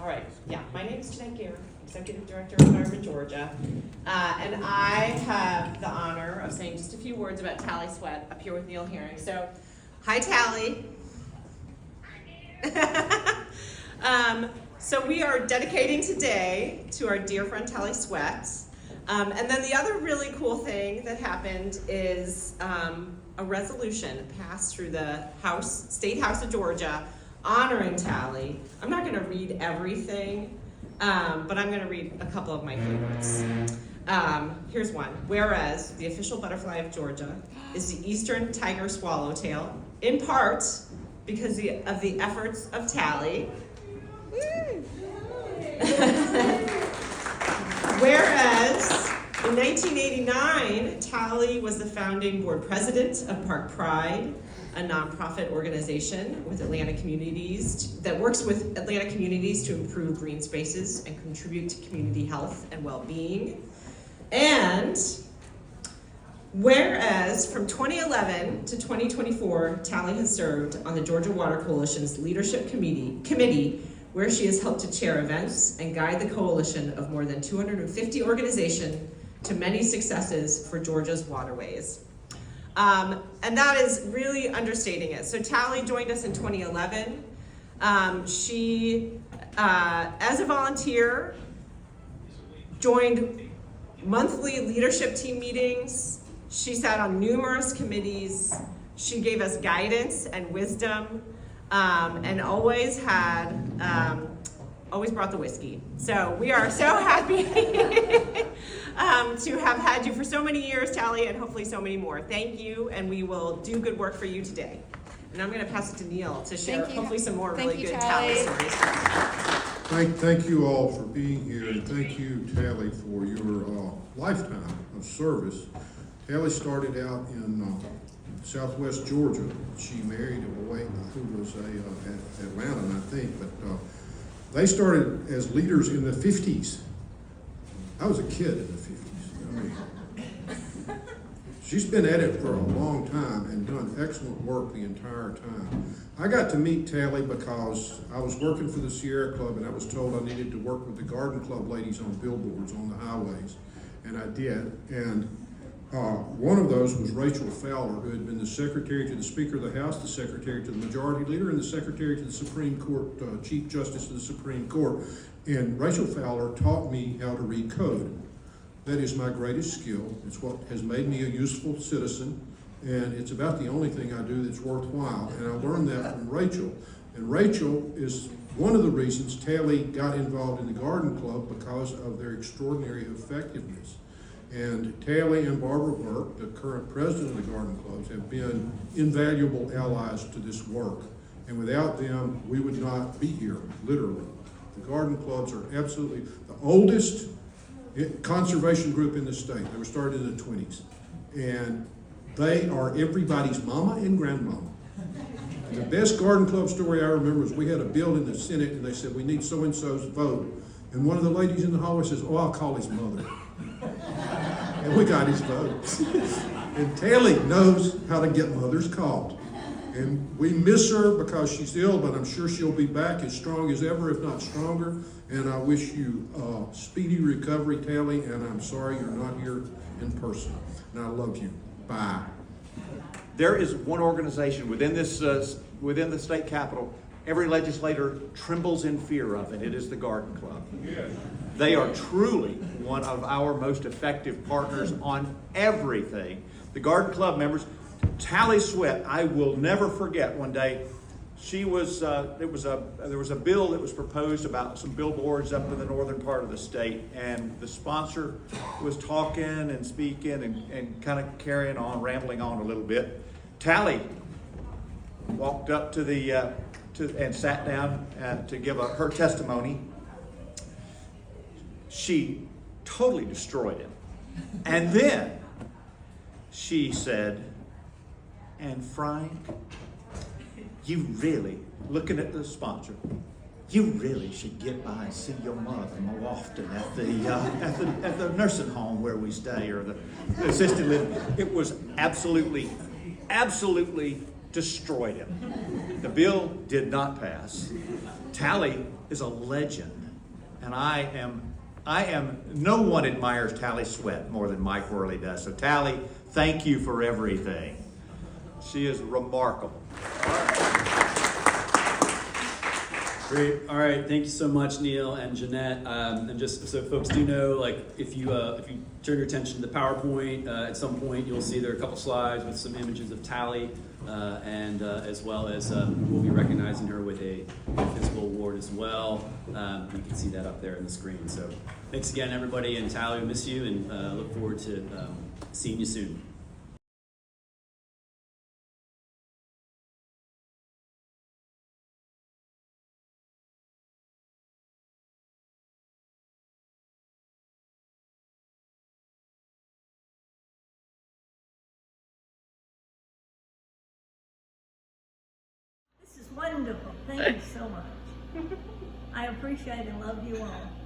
All right, yeah, my name is Jeanette Gear, Executive Director of Environment Georgia, and I have the honor of saying just a few words about Tally Sweat up here with Neil Herring. So, hi Tally. So we are dedicating today to our dear friend Tally Sweat. And then the other really cool thing that happened is a resolution passed through the State House of Georgia honoring Tally. I'm not going to read everything, but I'm going to read a couple of my favorites. Here's one. Whereas the official butterfly of Georgia is the eastern tiger swallowtail, in part because of the efforts of Tally. Whereas in 1989, Tally was the founding board president of Park Pride, a nonprofit organization with Atlanta communities that works with Atlanta communities to improve green spaces and contribute to community health and well-being. And whereas from 2011 to 2024, Tally has served on the Georgia Water Coalition's Leadership Committee, where she has helped to chair events and guide the coalition of more than 250 organizations to many successes for Georgia's waterways. And that is really understating it. So Tally joined us in 2011. She, as a volunteer, joined monthly leadership team meetings. She sat on numerous committees. She gave us guidance and wisdom, and always brought the whiskey. So we are so happy to have had you for so many years, Tally, and hopefully so many more. Thank you, and we will do good work for you today. And I'm going to pass it to Neil to share hopefully some more really good Tally stories. Thank you all for being here, and thank you, Tally, for your lifetime of service. Tally started out in Southwest Georgia. She married a boy who was at Atlanta, I think, but they started as leaders in the 50s. I was a kid in the 50s. I mean, she's been at it for a long time and done excellent work the entire time. I got to meet Tally because I was working for the Sierra Club, and I was told I needed to work with the Garden Club ladies on billboards on the highways, and I did. And one of those was Rachel Fowler, who had been the secretary to the Speaker of the House, the secretary to the Majority Leader, and the secretary to the Supreme Court, Chief Justice of the Supreme Court. And Rachel Fowler taught me how to read code. That is my greatest skill. It's what has made me a useful citizen, and it's about the only thing I do that's worthwhile. And I learned that from Rachel. And Rachel is one of the reasons Tally got involved in the Garden Club, because of their extraordinary effectiveness. And Tally and Barbara Burke, the current president of the Garden Clubs, have been invaluable allies to this work. And without them, we would not be here, literally. The Garden Clubs are absolutely the oldest conservation group in the state. They were started in the 20s. And they are everybody's mama and grandmama. And the best Garden Club story I remember is we had a bill in the Senate, and they said, we need so-and-so's vote. And one of the ladies in the hallway says, oh, I'll call his mother. And we got his vote. And Tally knows how to get mothers called. And we miss her because she's ill, but I'm sure she'll be back as strong as ever, if not stronger. And I wish you speedy recovery, Tally, and I'm sorry you're not here in person. And I love you. Bye. There is one organization within within the state capitol, every legislator trembles in fear of, and it is the Garden Club. Yes. They are truly one of our most effective partners on everything. The Garden Club members, Tally Sweat, I will never forget one day. She was there was a bill that was proposed about some billboards up in the northern part of the state, and the sponsor was talking and speaking and kind of carrying on, rambling on a little bit. Tally walked up to the and sat down to give her testimony. She totally destroyed him. And then she said, and Frank, you really, looking at the sponsor, you really should get by and see your mother more often at the nursing home where we stay, or the assisted living. It was absolutely destroyed him. The bill did not pass. Tally is a legend, and no one admires Tally Sweat more than Mike Worley does. So Tally, thank you for everything. She is remarkable. Great. All right. Thank you so much, Neil and Jeanette. And just so folks do know, like if you turn your attention to the PowerPoint, at some point you'll see there are a couple slides with some images of Tally, and as well as we'll be recognizing her with a physical award as well. You can see that up there on the screen. So thanks again, everybody, and Tally, we miss you, and look forward to seeing you soon. This is wonderful. Thank you so much. I appreciate and love you all.